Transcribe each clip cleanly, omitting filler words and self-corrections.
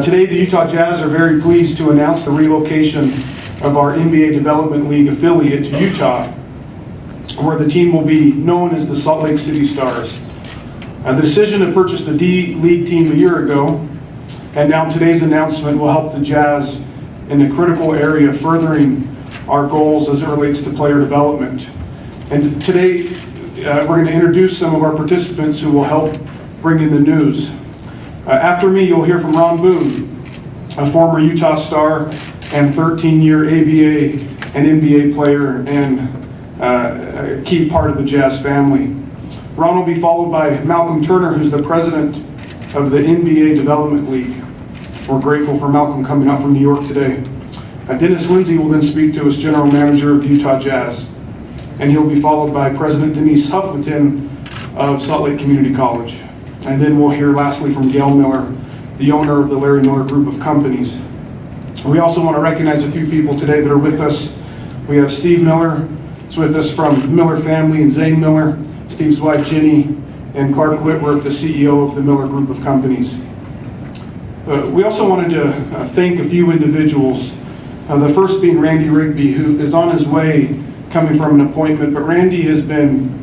Today, the Utah Jazz are very pleased to announce the relocation of our NBA Development League affiliate to Utah, where the team will be known as the Salt Lake City Stars. The decision to purchase the D-League team a year ago, and now today's announcement will help the Jazz in the critical area furthering our goals as it relates to player development. And today, we're going to introduce some of our participants who will help bring in the news. After me, you'll hear from Ron Boone, a former Utah Star and 13-year ABA and NBA player and a key part of the Jazz family. Ron will be followed by Malcolm Turner, who's the president of the NBA Development League. We're grateful for Malcolm coming out from New York today. Dennis Lindsay will then speak to us, general manager of the Utah Jazz, and he'll be followed by President Denise Huffleton of Salt Lake Community College. And then we'll hear lastly from Gail Miller, the owner of the Larry Miller Group of Companies. We also want to recognize a few people today that are with us. We have Steve Miller, who's with us from the Miller family, and Zane Miller, Steve's wife Ginny, and Clark Whitworth, the CEO of the Miller Group of Companies. We also wanted to thank a few individuals. The first being Randy Rigby, who is on his way coming from an appointment, but Randy has been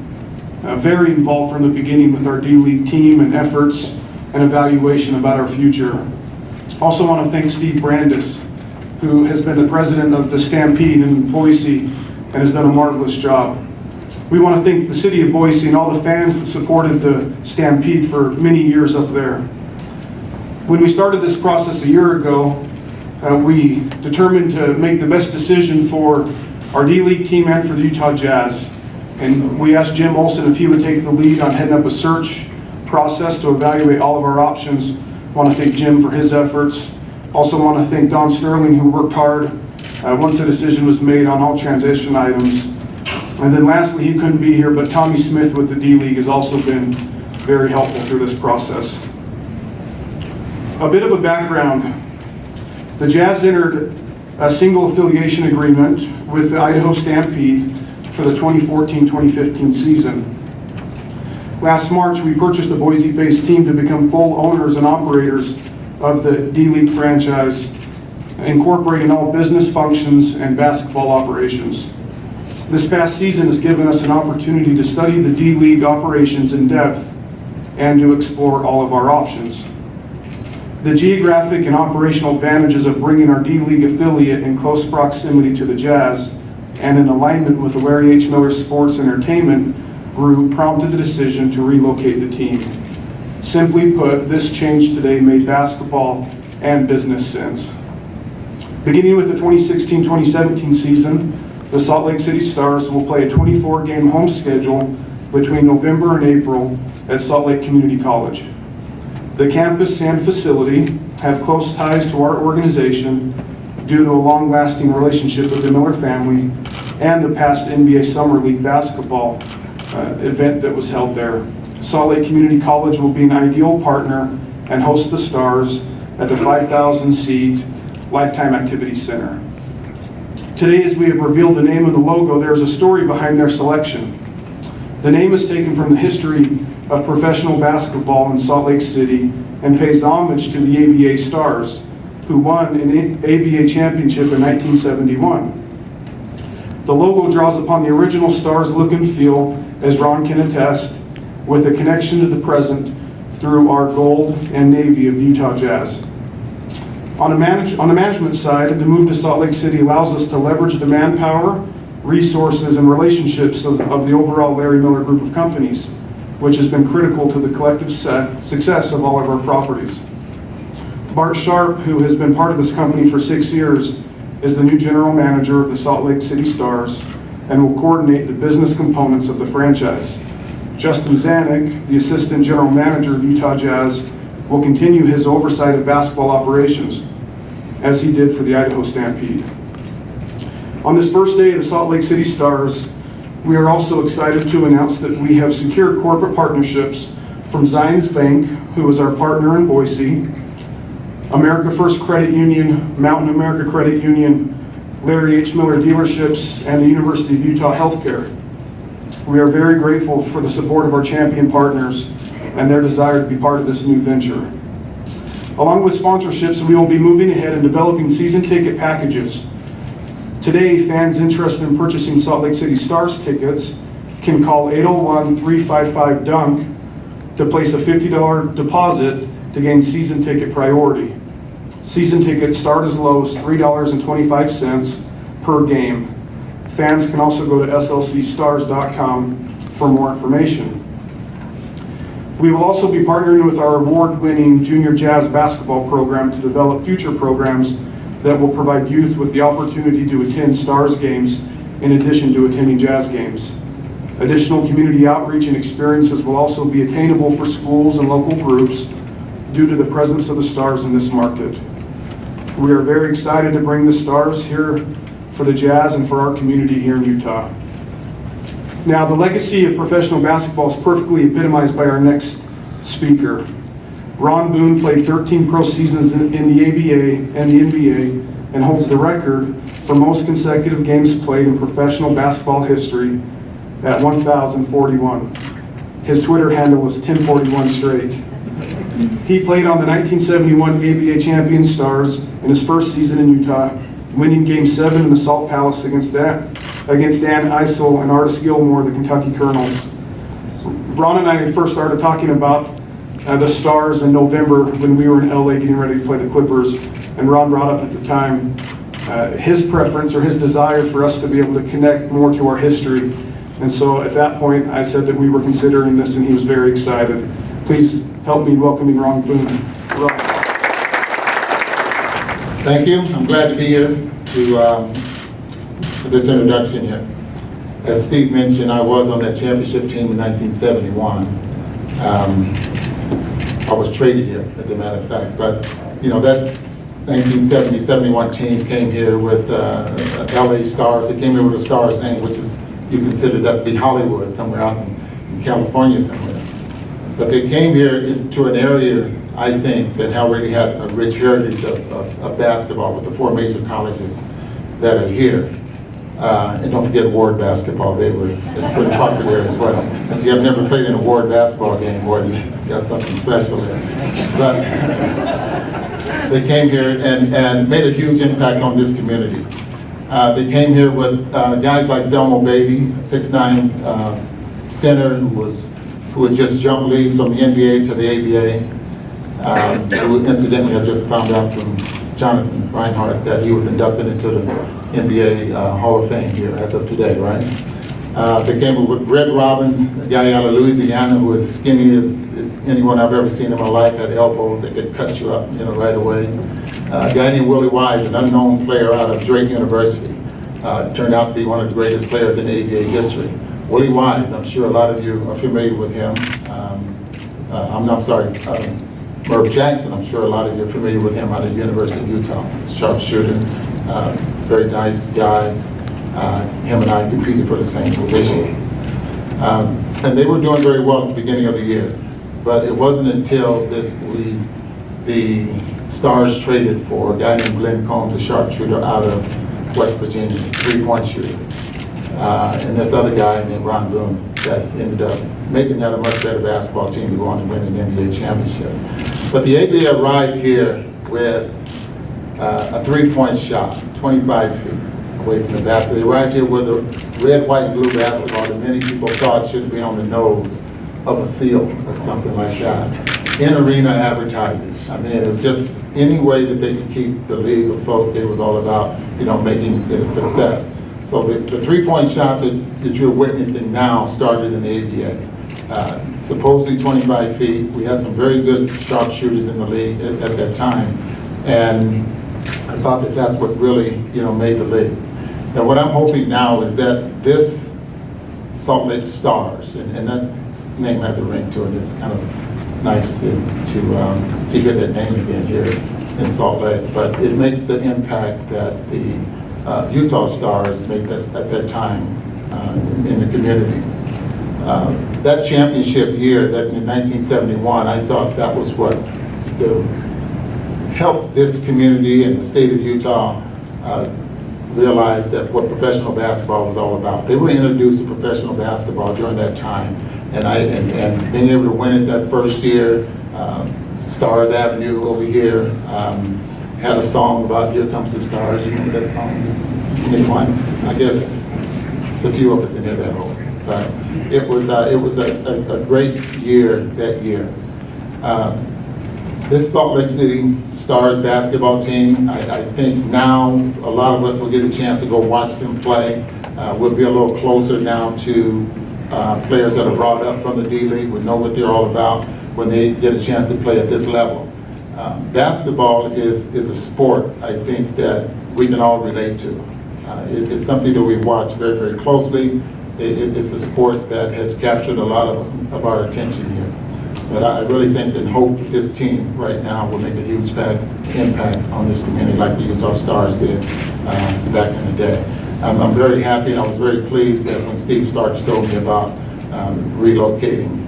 very involved from the beginning with our D-League team and efforts and evaluation about our future. Also want to thank Steve Brandis, who has been the president of the Stampede in Boise and has done a marvelous job. We want to thank the city of Boise and all the fans that supported the Stampede for many years up there. When we started this process a year ago, we determined to make the best decision for our D-League team and for the Utah Jazz. And we asked Jim Olson if he would take the lead on heading up a search process to evaluate all of our options. I want to thank Jim for his efforts. Also want to thank Don Sterling, who worked hard once the decision was made on all transition items. And then lastly, he couldn't be here, but Tommy Smith with the D-League has also been very helpful through this process. A bit of a background. The Jazz entered a single affiliation agreement with the Idaho Stampede for the 2014-2015 season. Last March, we purchased the Boise-based team to become full owners and operators of the D-League franchise, incorporating all business functions and basketball operations. This past season has given us an opportunity to study the D-League operations in depth and to explore all of our options. The geographic and operational advantages of bringing our D-League affiliate in close proximity to the Jazz and in alignment with the Larry H. Miller Sports Entertainment Group prompted the decision to relocate the team. Simply put, this change today made basketball and business sense. Beginning with the 2016-2017 season, the Salt Lake City Stars will play a 24-game home schedule between November and April at Salt Lake Community College. The campus and facility have close ties to our organization due to a long-lasting relationship with the Miller family and the past NBA Summer League basketball event that was held there. Salt Lake Community College will be an ideal partner and host the Stars at the 5,000-seat Lifetime Activity Center. Today, as we have revealed the name of the logo, there is a story behind their selection. The name is taken from the history of professional basketball in Salt Lake City and pays homage to the ABA Stars, who won an ABA championship in 1971. The logo draws upon the original Stars look and feel, as Ron can attest, with a connection to the present through our gold and navy of the Utah Jazz. On the management side, the move to Salt Lake City allows us to leverage the manpower, resources, and relationships of the overall Larry Miller Group of Companies, which has been critical to the collective success of all of our properties. Bart Sharp, who has been part of this company for 6 years, is the new general manager of the Salt Lake City Stars and will coordinate the business components of the franchise. Justin Zanuck, the assistant general manager of the Utah Jazz, will continue his oversight of basketball operations, as he did for the Idaho Stampede. On this first day of the Salt Lake City Stars, we are also excited to announce that we have secured corporate partnerships from Zions Bank, who is our partner in Boise, America First Credit Union, Mountain America Credit Union, Larry H. Miller Dealerships, and the University of Utah Healthcare. We are very grateful for the support of our champion partners and their desire to be part of this new venture. Along with sponsorships, we will be moving ahead and developing season ticket packages. Today, fans interested in purchasing Salt Lake City Stars tickets can call 801-355-DUNK to place a $50 deposit to gain season ticket priority. Season tickets start as low as $3.25 per game. Fans can also go to slcstars.com for more information. We will also be partnering with our award-winning junior jazz basketball program to develop future programs that will provide youth with the opportunity to attend Stars games in addition to attending jazz games. Additional community outreach and experiences will also be attainable for schools and local groups due to the presence of the Stars in this market. We are very excited to bring the Stars here for the Jazz and for our community here in Utah. Now, the legacy of professional basketball is perfectly epitomized by our next speaker. Ron Boone played 13 pro seasons in the ABA and the NBA and holds the record for most consecutive games played in professional basketball history at 1,041. His Twitter handle was 1041 straight. He played on the 1971 ABA champion Stars in his first season in Utah, winning Game 7 in the Salt Palace against Dan Eisel and Artis Gilmore, the Kentucky Colonels. Ron and I first started talking about the Stars in November when we were in LA getting ready to play the Clippers, and Ron brought up at the time his preference or his desire for us to be able to connect more to our history. And so at that point, I said that we were considering this, and he was very excited. Please help me in welcoming Ron Boone. Ron. Thank you. I'm glad to be here for this introduction here. As Steve mentioned, I was on that championship team in 1971. I was traded here, as a matter of fact. But, you know, that 1970-71 team came here with LA Stars. It came here with a Stars name, which is, you consider that to be Hollywood, somewhere out in California somewhere. But they came here into an area, I think, that already had a rich heritage of basketball with the 4 major colleges that are here. And don't forget Ward basketball, it's pretty popular as well. If you have never played in a Ward basketball game, boy, you got something special there. But they came here and made a huge impact on this community. They came here with guys like Zelmo Beatty, 6'9" center who had just jumped leagues from the NBA to the ABA. Who incidentally, I just found out from Jonathan Reinhardt that he was inducted into the NBA Hall of Fame here as of today, right? They came with Red Robbins, a guy out of Louisiana who is skinny as anyone I've ever seen in my life, had elbows that could cut you up, right away. A guy named Willie Wise, an unknown player out of Drake University, turned out to be one of the greatest players in ABA history. Willie Wise, I'm sure a lot of you are familiar with him. Merv Jackson, I'm sure a lot of you are familiar with him out of the University of Utah. Sharpshooter, very nice guy. Him and I competed for the same position. And they were doing very well at the beginning of the year. But it wasn't until the Stars traded for a guy named Glenn Combs, a sharpshooter out of West Virginia, 3-point shooter. And this other guy named Ron Boone that ended up making that a much better basketball team to go on and win an NBA championship. But the ABA arrived here with a 3-point shot, 25 feet away from the basket. They arrived here with a red, white, and blue basketball that many people thought should be on the nose of a seal or something like that. In arena advertising. I mean, it was just any way that they could keep the league afloat. They was all about, making it a success. So the 3-point shot that you're witnessing now started in the ABA. Supposedly 25 feet. We had some very good sharpshooters in the league at that time. And I thought that that's what really, made the league. And what I'm hoping now is that this Salt Lake Stars, and that name has a ring to it. It's kind of nice to hear that name again here in Salt Lake. But it makes the impact that the Utah Stars made at that time in the community. That championship year, that in 1971, I thought that was what helped this community and the state of Utah realize that what professional basketball was all about. They were introduced to professional basketball during that time, and being able to win it that first year, Stars Avenue over here had a song about "Here Comes the Stars." You remember that song? Anyone? I guess it's a few of us in here that old. But it was a great year that year. This Salt Lake City Stars basketball team, I think now a lot of us will get a chance to go watch them play. We'll be a little closer now to players that are brought up from the D-League. We know what they're all about when they get a chance to play at this level. Basketball is a sport, I think, that we can all relate to. It's something that we watch very, very closely. It's a sport that has captured a lot of our attention here. But I really think and hope that this team right now will make a huge impact on this community like the Utah Stars did back in the day. I'm very happy, and I was very pleased that when Steve Starks told me about relocating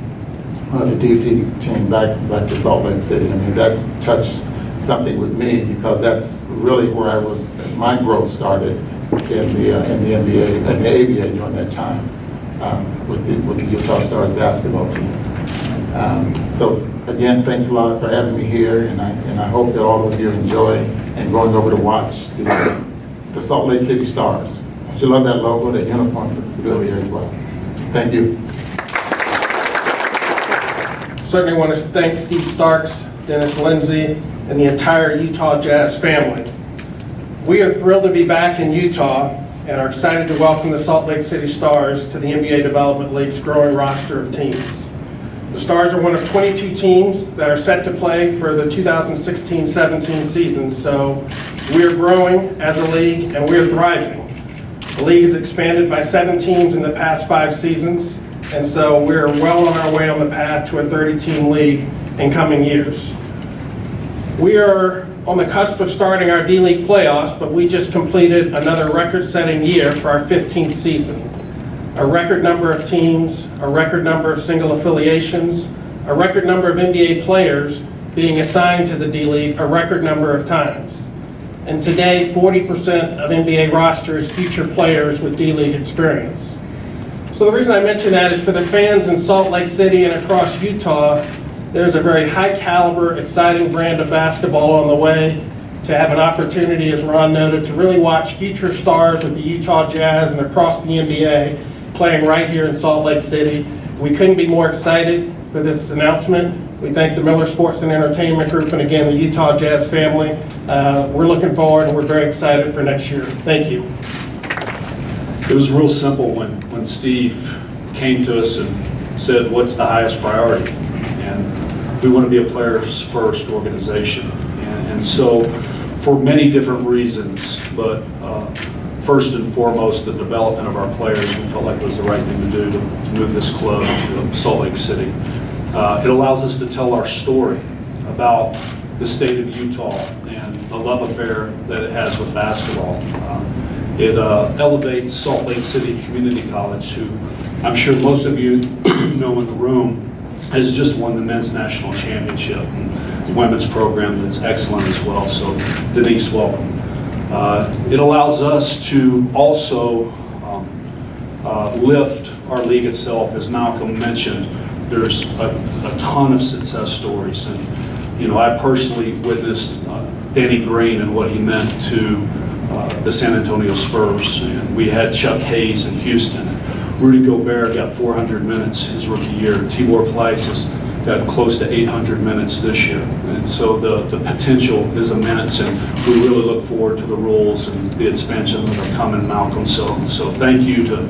the DC team back to Salt Lake City. I mean, that's touched something with me because that's really where my growth started in the NBA and the ABA during that time with the Utah Stars basketball team. So again, thanks a lot for having me here, and I hope that all of you enjoy and going over to watch the Salt Lake City Stars. You love that logo, that uniform, it's still here as well. Thank you. Certainly want to thank Steve Starks, Dennis Lindsay, and the entire Utah Jazz family. We are thrilled to be back in Utah and are excited to welcome the Salt Lake City Stars to the NBA Development League's growing roster of teams. The Stars are one of 22 teams that are set to play for the 2016-17 season, so we are growing as a league and we are thriving. The league has expanded by 7 teams in the past 5 seasons, and so we're well on our way on the path to a 30-team league in coming years. We are on the cusp of starting our D-League playoffs, but we just completed another record-setting year for our 15th season. A record number of teams, a record number of single affiliations, a record number of NBA players being assigned to the D-League a record number of times. And today, 40% of NBA rosters feature players with D-League experience. So the reason I mention that is for the fans in Salt Lake City and across Utah, there's a very high caliber, exciting brand of basketball on the way to have an opportunity, as Ron noted, to really watch future stars with the Utah Jazz and across the NBA playing right here in Salt Lake City. We couldn't be more excited for this announcement. We thank the Miller Sports and Entertainment Group and again the Utah Jazz family. We're looking forward and we're very excited for next year. Thank you. It was real simple when Steve came to us and said, what's the highest priority? And we want to be a players first organization. And so for many different reasons, but first and foremost, the development of our players, we felt like it was the right thing to do to move this club to Salt Lake City. It allows us to tell our story about the state of Utah and the love affair that it has with basketball. It elevates Salt Lake City Community College, who I'm sure most of you know in the room, has just won the men's national championship and the women's program that's excellent as well. So Denise, welcome. It allows us to also lift our league itself. As Malcolm mentioned, there's a ton of success stories, and you know, I personally witnessed Danny Green and what he meant to the San Antonio Spurs, and we had Chuck Hayes in Houston. Rudy Gobert got 400 minutes his rookie year. Tibor Pleiss has got close to 800 minutes this year, and so the potential is immense, and we really look forward to the rules and the expansion that are coming, Malcolm. So thank you to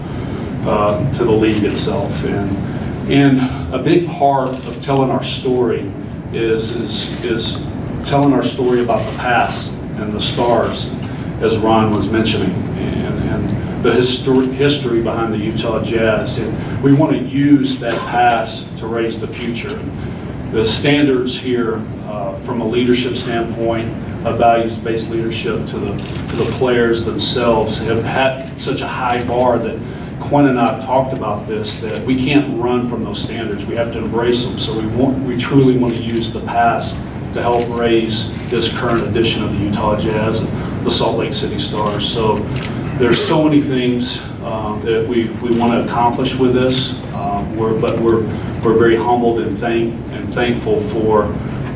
the league itself, and a big part of telling our story is telling our story about the past and the stars, as Ron was mentioning, and the history behind the Utah Jazz. And we want to use that past to raise the future. The standards here, from a leadership standpoint, a values-based leadership to the players themselves, have had such a high bar that Quinn and I have talked about this, that we can't run from those standards. We have to embrace them. So we truly want to use the past to help raise this current edition of the Utah Jazz and the Salt Lake City Stars. So there's so many things that we want to accomplish with this, but we're very humbled and thankful for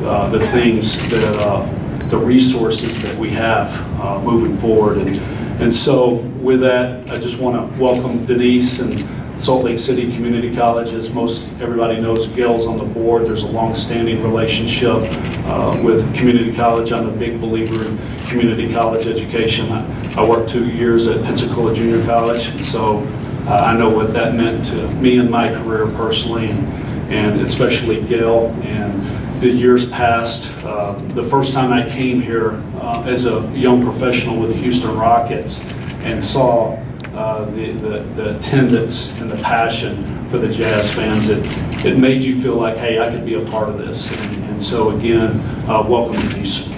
the things that, the resources that we have moving forward. And so with that, I just want to welcome Denise and Salt Lake City Community College. As most everybody knows, Gail's on the board. There's a long-standing relationship with community college. I'm a big believer in community college education. I worked 2 years at Pensacola Junior College, and so I know what that meant to me in my career personally, and especially Gail. And the years passed. The first time I came here as a young professional with the Houston Rockets and saw the attendance and the passion for the Jazz fans, it made you feel like, hey, I could be a part of this. And so again, welcome Denise.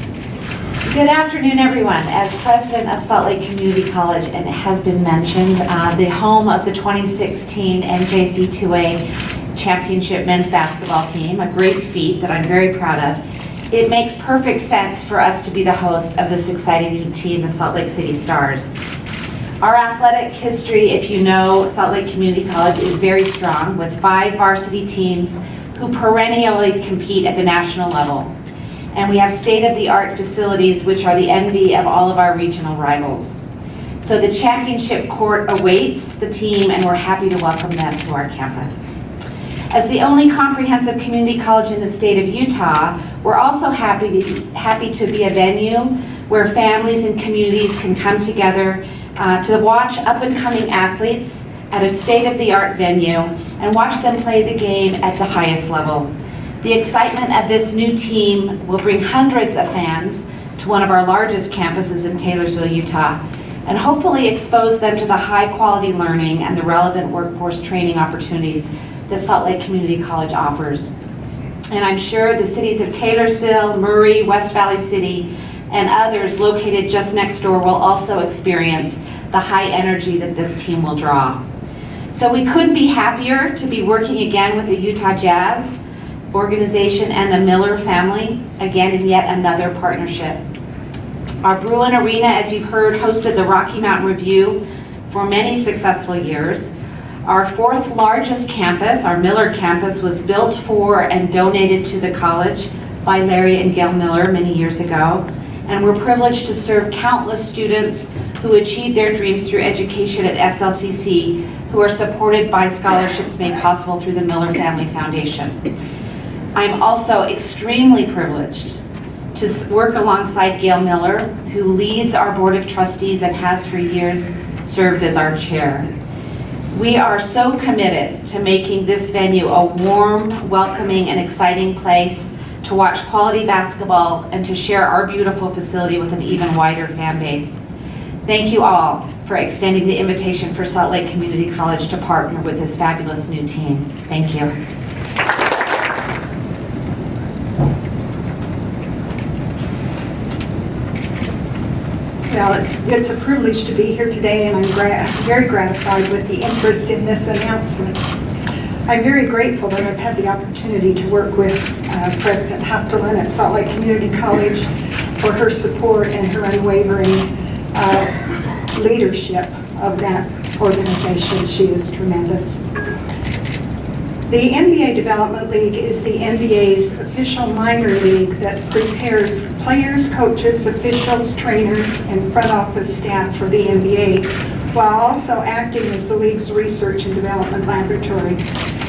Good afternoon, everyone. As president of Salt Lake Community College, and it has been mentioned, the home of the 2016 NJC2A Championship men's basketball team, a great feat that I'm very proud of, it makes perfect sense for us to be the host of this exciting new team, the Salt Lake City Stars. Our athletic history, if you know Salt Lake Community College, is very strong, with 5 varsity teams who perennially compete at the national level. And we have state-of-the-art facilities which are the envy of all of our regional rivals. So the championship court awaits the team, and we're happy to welcome them to our campus. As the only comprehensive community college in the state of Utah, we're also happy to be a venue where families and communities can come together to watch up-and-coming athletes at a state-of-the-art venue and watch them play the game at the highest level. The excitement of this new team will bring hundreds of fans to one of our largest campuses in Taylorsville, Utah, and hopefully expose them to the high-quality learning and the relevant workforce training opportunities that Salt Lake Community College offers. And I'm sure the cities of Taylorsville, Murray, West Valley City, and others located just next door will also experience the high energy that this team will draw. So we couldn't be happier to be working again with the Utah Jazz organization and the Miller family, again in yet another partnership. Our Bruin Arena, as you've heard, hosted the Rocky Mountain Review for many successful years. Our 4th largest campus, our Miller campus, was built for and donated to the college by Larry and Gail Miller many years ago. And we're privileged to serve countless students who achieve their dreams through education at SLCC, who are supported by scholarships made possible through the Miller Family Foundation. I'm also extremely privileged to work alongside Gail Miller, who leads our Board of Trustees and has for years served as our chair. We are so committed to making this venue a warm, welcoming, and exciting place to watch quality basketball and to share our beautiful facility with an even wider fan base. Thank you all for extending the invitation for Salt Lake Community College to partner with this fabulous new team. Thank you. Well, it's a privilege to be here today, and I'm very gratified with the interest in this announcement. I'm very grateful that I've had the opportunity to work with President Haftelin at Salt Lake Community College for her support and her unwavering leadership of that organization. She is tremendous. The NBA Development League is the NBA's official minor league that prepares players, coaches, officials, trainers, and front office staff for the NBA, while also acting as the league's research and development laboratory.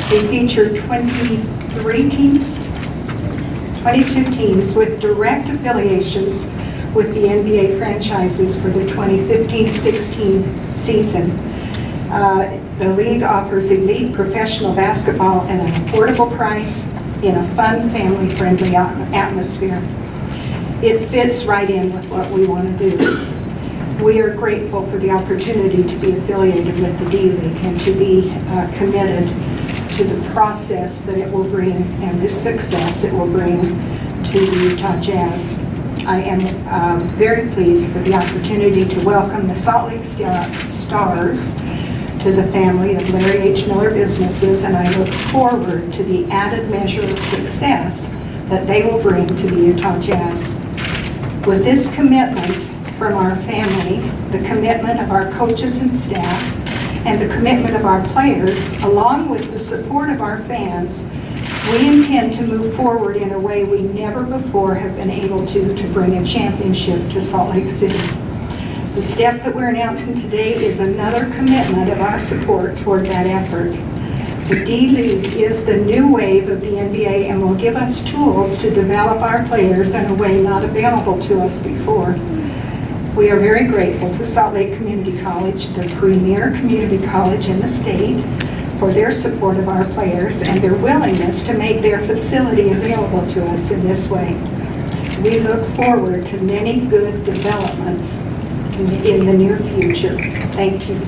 They feature 22 teams with direct affiliations with the NBA franchises for the 2015-16 season. The league offers elite professional basketball at an affordable price in a fun, family-friendly atmosphere. It fits right in with what we want to do. We are grateful for the opportunity to be affiliated with the D-League and to be committed to the process that it will bring and the success it will bring to the Utah Jazz. I am very pleased for the opportunity to welcome the Salt Lake Stars to the family of Larry H. Miller businesses, and I look forward to the added measure of success that they will bring to the Utah Jazz. With this commitment from our family, the commitment of our coaches and staff, and the commitment of our players, along with the support of our fans, We intend to move forward in a way we never before have been able to bring a championship to Salt Lake City. The step that we're announcing today is another commitment of our support toward that effort. The D-League is the new wave of the NBA and will give us tools to develop our players in a way not available to us before. We are very grateful to Salt Lake Community College, the premier community college in the state, for their support of our players and their willingness to make their facility available to us in this way. We look forward to many good developments in the near future. Thank you.